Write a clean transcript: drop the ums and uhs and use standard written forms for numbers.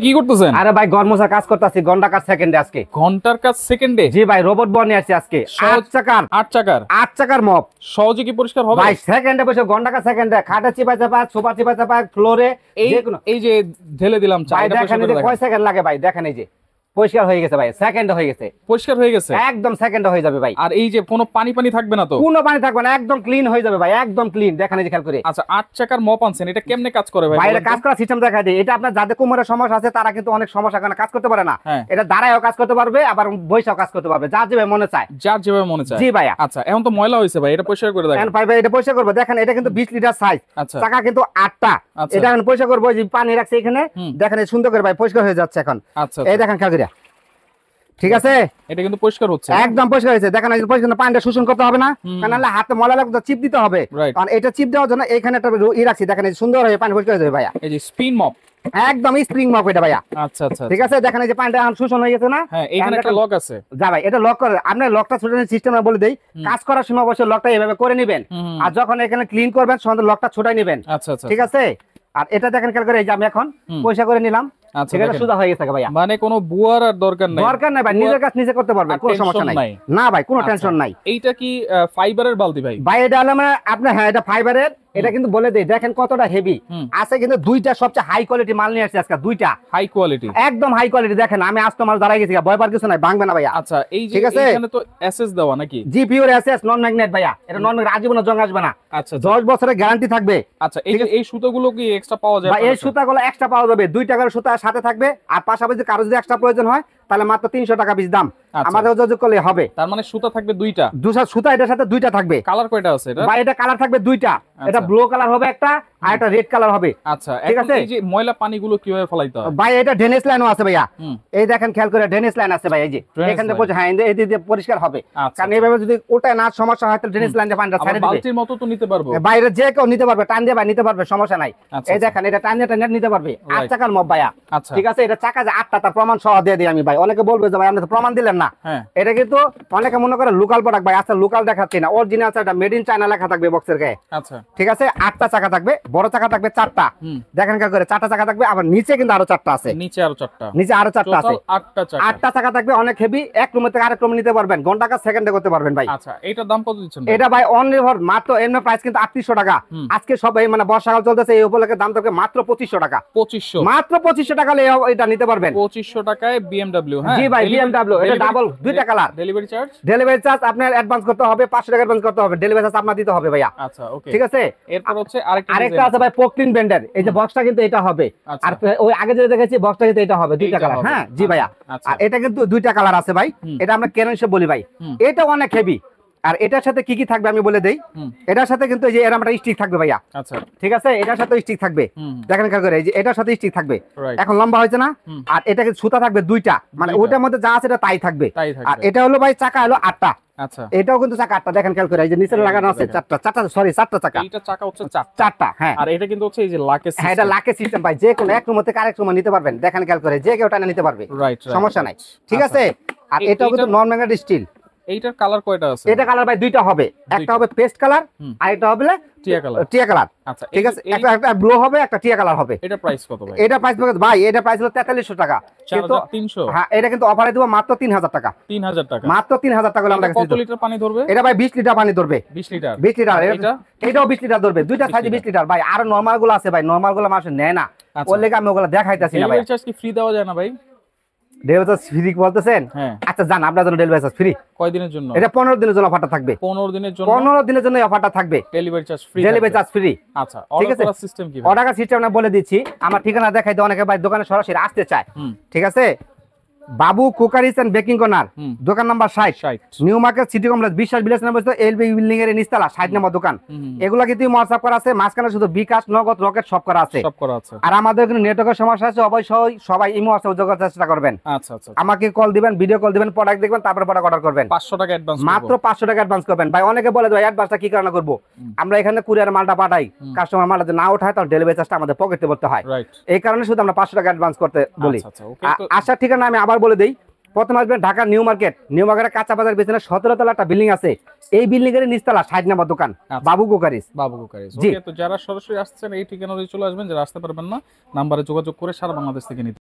কি করতেছেন? আরে ভাই গরমোসার কাজ করতেছি ঘন্টা কাজ সেকেন্ডে আজকে। ঘন্টার কাজ সেকেন্ডে? জি ভাই রোবট বনে আছে আজকে। 8 চাকার মপ সহজে কি পরিষ্কার হবে ভাই? সেকেন্ডে বসে ঘন্টা কাজ সেকেন্ডে খাটে চিপা চাপা সোফা চিপা চাপা ফ্লোরে এই যে ঢেলে দিলাম চা, ভাই এটা দেখেন এই যে কয় সেকেন্ড লাগে ভাই, দেখেন এই যে পরিষ্কার হয়ে গেছে ভাই, সেকেন্ডে হয়ে গেছে, পরিষ্কার হয়ে গেছে একদম সেকেন্ডে হয়ে যাবে ভাই। আর এই যে কোনো পানি থাকবে না তো? কোনো পানি থাকবে না, একদম ক্লিন হয়ে যাবে ভাই, একদম ক্লিন। দেখেন এই যে খেয়াল করে। আচ্ছা 8 চাকার মপ আনছেন, এটা কেমনে কাজ করে ভাই? ভাই এটা কাজ করার সিস্টেম দেখাই দেই। এটা আপনার যাদের কোমরের সমস্যা আছে তারা কিন্তু অনেক সমস্যা কারণে কাজ করতে পারে না, এটা দাঁড়ায়ও কাজ করতে পারবে আবার বসেও কাজ করতে পারবে, যার যেভাবে মনে চায়। যার যেভাবে মনে চায়। জি ভাইয়া। আচ্ছা এখন তো ময়লা হয়েছে ভাই, এটা পরিষ্কার করে দেখেন। ভাই এটা পরিষ্কার করব, দেখেন এটা কিন্তু 20 লিটার সাইজ, চাকা কিন্তু 8টা। এটা এখন পরিষ্কার করব, যে পানি রাখছে এখানে, দেখেন এই সুন্দর করে ভাই পরিষ্কার হয়ে যাচ্ছে এখন। আচ্ছা এই দেখেন খেয়াল করে, ঠিক আছে এটা কিন্তু পরিষ্কার হচ্ছে, একদম পরিষ্কার হয়েছে। দেখেন এই পরিষ্কার পানিটা শোষণ করতে হবে না, কারণ হাতে ময়লা লাগবে চিপ দিতে হবে, কারণ এটা চিপ দেওয়ার জন্য এখানে একটা ই রাখছি। দেখেন এই সুন্দর হয়ে পানি পরিষ্কার হয়ে যাবে ভাইয়া। এই যে স্পিন মপ, একদম স্প্রিং মপ এটা ভাইয়া। আচ্ছা আচ্ছা ঠিক আছে, দেখেন এই যে পানিটা এখন শোষণ হয়ে গেছে না? হ্যাঁ এখানে একটা লক আছে। যা ভাই এটা লক করে, আপনি লকটা ছোটানোর সিস্টেম বলে দেই। কাজ করার সময় অবশ্যই লকটা এভাবে করে নেবেন, আর যখন এখানে ক্লিন করবেন তখন লকটা ছোটাই নেবেন। আচ্ছা আচ্ছা ঠিক আছে। আর এটা দেখেন খেয়াল করে, এই যে আমি এখন পয়সা করে নিলাম, এটা সুদা হয়ে গেছে ভাইয়া। মানে কোনো বুয়ার আর দরকার নাই? দরকার নাই ভাই, নিজের কাজ নিজে করতে পারবেন, কোনো সমস্যা নাই। না ভাই কোনো টেনশন নাই। এইটা কি ফাইবারের বালতি ভাই? ভাই এটা হলো মানে আপনি, হ্যাঁ এটা ফাইবারের। এটা কিন্তু বলে দেই, দেখেন কতটা হেভি আছে, কিন্তু দুইটা সবচেয়ে হাই কোয়ালিটি মাল নিয়ে আসছে আজকে, দুইটা হাই কোয়ালিটি, একদম হাই কোয়ালিটি। দেখেন আমি আজ তো মাল দাঁড়াই গেছি, ভয় পাওয়ার কিছু নাই, ভাঙবে না ভাইয়া। আচ্ছা এই যে এখানে তো এসএস দেওয়া নাকি? জি পিওর এসএস নন ম্যাগনেট ভাইয়া, এটা নন ম্যাগনেট, আজীবন জং আসবে না। আচ্ছা 10 বছরের গ্যারান্টি থাকবে। আচ্ছা এই সুতাগুলো কি এক্সট্রা পাওয়া যায়? এই সুতাগুলো এক্সট্রা পাওয়া যাবে, 2 টাকার সুতা সাথে থাকবে, আর পাশাপাশি কারো যদি এক্সট্রা প্রয়োজন হয় তাহলে মাত্র 300 টাকা পিস দাম, আমাদের যোগাযোগ করলে হবে। তার মানে সুতা থাকবে দুইটা? সুতা এটার সাথে দুইটা থাকবে। কালার কয়টা আছে এটা? ভাই এটা কালার থাকবে দুইটা, এটা ব্লু কালার হবে একটা, আর একটা রেড কালার হবে। আচ্ছা ঠিক আছে। এই যে ময়লা পানিগুলো কিভাবে ফলাইতে হয় ভাই? এটা ড্রেনেজ লাইনও আছে ভাইয়া, এই দেখেন খেয়াল করে ড্রেনেজ লাইন আছে ভাই, এই যে এখান থেকে হ্যাঁ এই দিয়ে পরিষ্কার হবে, কারণ এইভাবে যদি ওটা না সমস্যা হয় তাহলে ড্রেনেজ লাইন দিয়ে পানিটা ছেড়ে দিবে। বালতির মতো তো নিতে পারবো? বাইরে যে কেউ নিতে পারবে, টান দিয়ে ভাই নিতে পারবে, সমস্যা নাই। এই দেখেন এটা টান দিয়ে নিতে পারবে, 8 চাকার মব ভাইয়া। ঠিক আছে, এটা চাকা যে 8টা তার প্রমাণ সহ দিয়ে দিই আমি ভাই। অনেকে বলবে যে ভাই আপনি তো প্রমাণ দিলেন না। এটা কিন্তু অনেকে মনে করে লোকাল প্রোডাক্ট ভাই, আসলে লোকাল দেখাচ্ছি না, অরিজিনাল এটা মেড ইন চায়না লেখা থাকবে বক্সের গায়ে। আচ্ছা ঠিক আছে, 8টা চাকা থাকবে, বড় চাকা থাকবে 4টা। দেখেন কি করে 4টা চাকা থাকবে, আবার নিচে কিন্তু আরো 4টা আছে, নিচে আরো 4টা আছে, 8টা চাকা থাকবে, অনেক হেভি। এক রুম থেকে আরেক রুমে নিতে পারবেন, ঘন্টা কাজ সেকেন্ডে করতে পারবেন ভাই। আচ্ছা এটার দাম কত দিচ্ছেন? এটা ভাই অনলি ফর মাত্র এমনি প্রাইস কিন্তু 3800 টাকা। আজকে সব এই মানে বর্ষাকাল চলতেছে, এই উপলক্ষে দাম থাকবে মাত্র 2500 টাকা। 2500 মাত্র 2500 টাকা হলে এটা নিতে পারবেন। 2500 টাকায় BMW। হ্যাঁ জি ভাই BMW, এটা ডাবল দুইটা কালার। ডেলিভারি চার্জ আপনার অ্যাডভান্স করতে হবে, 500 টাকা অ্যাডভান্স করতে হবে, ডেলিভারি চার্জ আপনার দিতে হবে ভাইয়া। আচ্ছা ওকে ঠিক আছে। এরপর হচ্ছে আরেকটা আছে ভাই পোকলিন ব্র্যান্ডের, এই যে বক্সটা কিন্তু এটা হবে, আর ওই আগে যেটা দেখেছি বক্সটা কিন্তু এটা হবে, দুইটা কালার। হ্যাঁ জি ভাইয়া, আর এটা কিন্তু দুইটা কালার আছে ভাই, এটা আমরা কেন সে বলি ভাই, এটা অনেক হেভি। আর এটার সাথে কি কি থাকবে আমি বলে দেই। এটার সাথে কিন্তু এই যে এরকম একটা স্টিক থাকবে ভাইয়া। আচ্ছা ঠিক আছে, এটার সাথে স্টিক থাকবে, দেখেন খেয়াল করে, এই যে এটার সাথে স্টিক থাকবে, এখন লম্বা হয়েছে না। আর এটা কিন্তু সুতা থাকবে দুইটা, মানে ওটার মধ্যে যা আছে এটা তাই থাকবে। আর এটা হলো ভাই চাকা হলো 8টা। আচ্ছা এটাও কিন্তু চাকা 8টা, দেখেন খেয়াল করে, এই যে নিচে লাগানো আছে 4টা চাকা। এটা চাকা হচ্ছে 4টা। হ্যাঁ আর এটা কিন্তু হচ্ছে এই যে লাকে সিস্টেম। হ্যাঁ এটা লাকে সিস্টেম ভাই, যে কোনো এক রুম থেকে আরেক রুমে নিতে পারবেন, দেখেন খেয়াল করে, যে কেউ টানা নিতে পারবে, সমস্যা নাই। ঠিক আছে, আর এটাও কিন্তু নন ম্যাগনেট স্টিল। এইটার কালার কয়টা আছে? এটা কালার ভাই দুইটা হবে, একটা হবে পেস্ট কালার আর একটা হবে টিয়া কালার। আচ্ছা ঠিক আছে, একটা ব্লু হবে, একটা টিয়া কালার হবে। এটা প্রাইস কত ভাই? এটা প্রাইস ভাই, এটা প্রাইস হলো 4300 টাকা, কিন্তু 300। হ্যাঁ এটা কিন্তু অফারে দেব মাত্র 3000 টাকা। 3000 টাকা মাত্র 3000 টাকা। আমরা কত লিটার পানি ধরবে? এটা ভাই 20 লিটার পানি ধরবে। 20 লিটার এটাও 20 লিটার ধরবে, দুইটা সাইজে 20 লিটার ভাই। আর নরমাল গুলো আছে ভাই, নরমাল গুলো মানুষ নেয় না, ওর লেগে আমি ওগুলো দেখাইতাছি না ভাই। ডেলিভারি চার্জ কি ফ্রি দেওয়া যায় না ভাই? ডেলিভারি চার্জ ফ্রি বলতেছেন? আচ্ছা জান আপনার জন্য ডেলিভারি চার্জ ফ্রি। কয় দিনের জন্য? এটা 15 দিনের জন্য অফারটা থাকবে। 15 দিনের জন্য? 15 দিনের জন্য অফারটা থাকবে, delivery charge free. Delivery charge free. আচ্ছা অর্ডার করার সিস্টেম কি? অর্ডার করার সিস্টেম আমি বলে দিচ্ছি, আমার ঠিকানা দেখাই দাও, অনেকে ভাই দোকানে সরাসরি আসতে চায়। ঠিক আছে, বাবু কুকারিস এন্ড বেকিং কর্নার, দোকান number 60, new market city complex, বিশ্বাস বিলাস নাম্বার এলবি বিল্ডিং এর নিচতলা 60 নম্বর দোকান। এগুলা কিন্তু WhatsApp করা আছে, মাঝখানে শুধু বিকাশ, নগদ, রকেট সব করা আছে। আর আমাদের এখানে নেটওয়ার্কের সমস্যা আছে, অবশ্যই সবাই ইমো WhatsApp যোগাযোগ চেষ্টা করবেন। আচ্ছা আচ্ছা আমাকে কল দিবেন, ভিডিও কল দিবেন, প্রোডাক্ট দেখবেন, তারপর প্রোডাক্ট অর্ডার করবেন। 500 টাকা অ্যাডভান্স, মাত্র 500 টাকা অ্যাডভান্স করবেন ভাই। অনেকে বলে ভাই অ্যাডভান্সটা কি কারণে করব? আমরা এখানে কুরিয়ার মালটা পাঠাই, কাস্টমার মালটা যদি না ওঠায় তাহলে ডেলিভারি চার্জটা আমাদের পকেটে পড়তে হয়, এই কারণে শুধু আমরা 500 টাকা অ্যাডভান্স করতে বলি। আসার ঠিকানা আমি আবার বলে দেই, প্রথম আসবেন ঢাকা নিউ মার্কেটের কাঁচা বাজার পেছনে 17 তলা একটা বিল্ডিং আছে, এই বিল্ডিং এর নিচতলা 60 নম্বর দোকান, বাবু কুকারিস। জি তো যারা সরাসরি আসছেন এই ঠিকানায় চলে আসবেন, যারা আসতে পারবেন না নাম্বারে যোগাযোগ করে সারা বাংলাদেশ থেকে নিতে